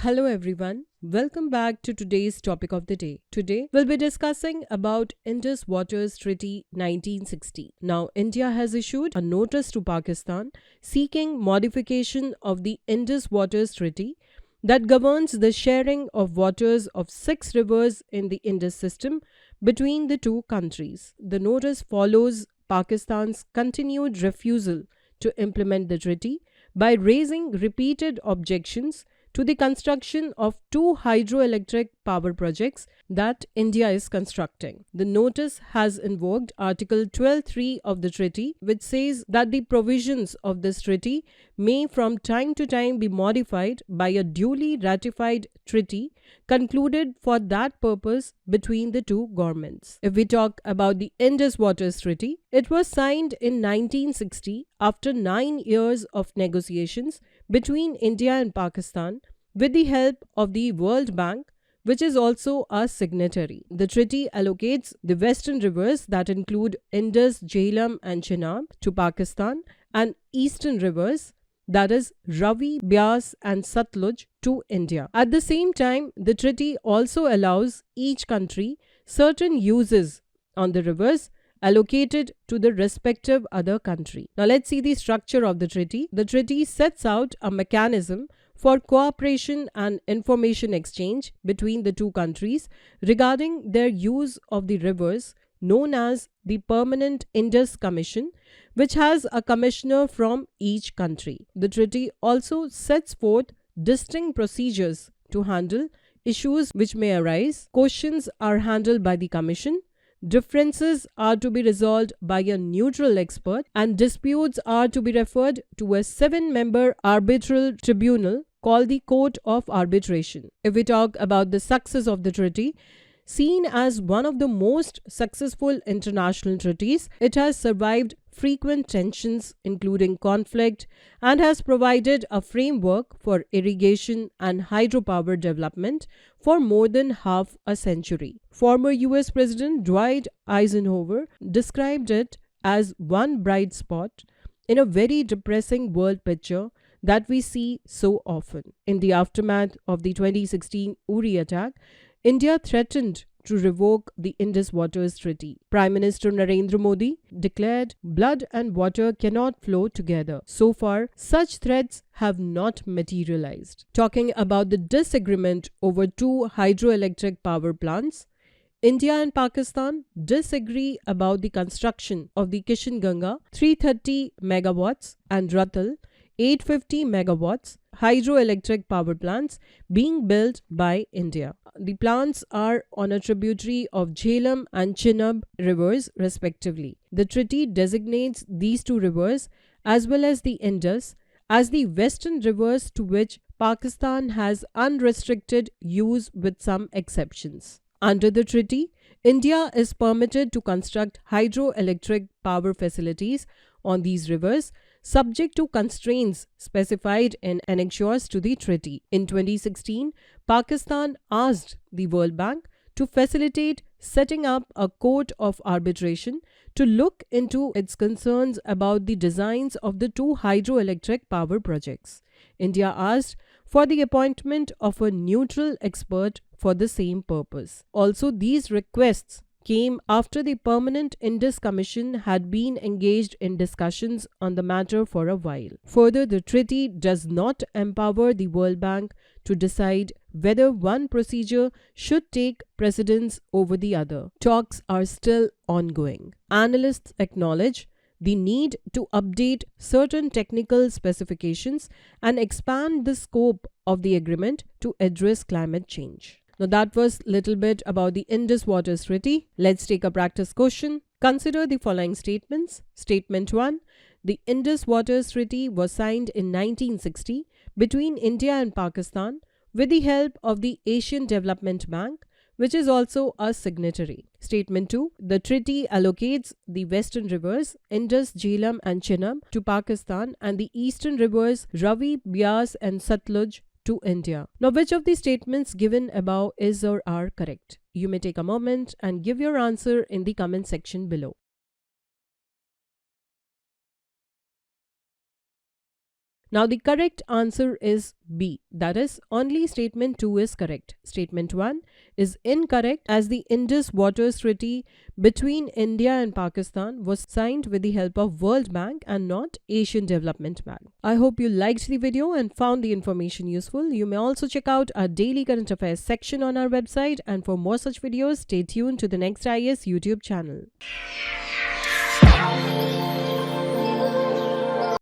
Hello everyone, welcome back to today's topic of the day. Today we'll be discussing about Indus Waters Treaty 1960. Now India has issued a notice to Pakistan seeking modification of the Indus Waters Treaty that governs the sharing of waters of 6 rivers in the Indus system between the two countries. The notice follows Pakistan's continued refusal to implement the treaty by raising repeated objections to the construction of 2 hydroelectric power projects that India is constructing. The notice has invoked Article 12(3) of the treaty, which says that the provisions of this treaty may from time to time be modified by a duly ratified treaty concluded for that purpose between the two governments. If we talk about the Indus Waters Treaty, it was signed in 1960 after 9 years of negotiations between India and Pakistan with the help of the World Bank, which is also a signatory. The treaty allocates the western rivers that include Indus, Jhelum and Chenab to Pakistan and eastern rivers that is Ravi, Beas and Sutlej to India. At the same time, the treaty also allows each country certain uses on the rivers allocated to the respective other country. Now let's see the structure of the treaty. The treaty sets out a mechanism for cooperation and information exchange between the two countries regarding their use of the rivers, known as the Permanent Indus Commission, which has a commissioner from each country. The treaty also sets forth distinct procedures to handle issues which may arise. Questions are handled by the Commission, differences are to be resolved by a neutral expert, and disputes are to be referred to a 7-member arbitral tribunal called the Court of Arbitration. If we talk about the success of the treaty, seen as one of the most successful international treaties, it has survived frequent tensions including conflict and has provided a framework for irrigation and hydropower development for more than half a century. Former US President Dwight Eisenhower described it as one bright spot in a very depressing world picture that we see so often. In the aftermath of the 2016 Uri attack, India threatened to revoke the Indus Waters Treaty. Prime Minister Narendra Modi declared blood and water cannot flow together. So far, such threats have not materialized. Talking about the disagreement over 2 hydroelectric power plants, India and Pakistan disagree about the construction of the Kishangangaa 330 megawatts and Ratal 850 megawatts hydroelectric power plants being built by India. The plants are on a tributary of Jhelum and Chenab rivers respectively. The treaty designates these 2 rivers as well as the Indus as the western rivers to which Pakistan has unrestricted use with some exceptions. Under the treaty, India is permitted to construct hydroelectric power facilities on these rivers subject to constraints specified in annexures to the treaty. In 2016, Pakistan asked the World Bank to facilitate setting up a court of arbitration to look into its concerns about the designs of the 2 hydroelectric power projects. India asked for the appointment of a neutral expert for the same purpose. Also, these requests came after the Permanent Indus Commission had been engaged in discussions on the matter for a while. Further, the treaty does not empower the World Bank to decide whether one procedure should take precedence over the other. Talks are still ongoing. Analysts acknowledge the need to update certain technical specifications and expand the scope of the agreement to address climate change. Now that was a little bit about the Indus Waters Treaty. Let's take a practice question. Consider the following statements. Statement 1. The Indus Waters Treaty was signed in 1960 between India and Pakistan with the help of the Asian Development Bank, which is also a signatory. Statement 2. The treaty allocates the western rivers Indus, Jhelum and Chenab to Pakistan and the eastern rivers Ravi, Beas and Sutlej to India. Now, which of the statements given above is or are correct? You may take a moment and give your answer in the comment section below. Now the correct answer is B. That is, only statement 2 is correct. Statement 1 is incorrect, as the Indus Waters Treaty between India and Pakistan was signed with the help of World Bank and not Asian Development Bank. I hope you liked the video and found the information useful. You may also check out our daily current affairs section on our website, and for more such videos, stay tuned to the next IAS YouTube channel.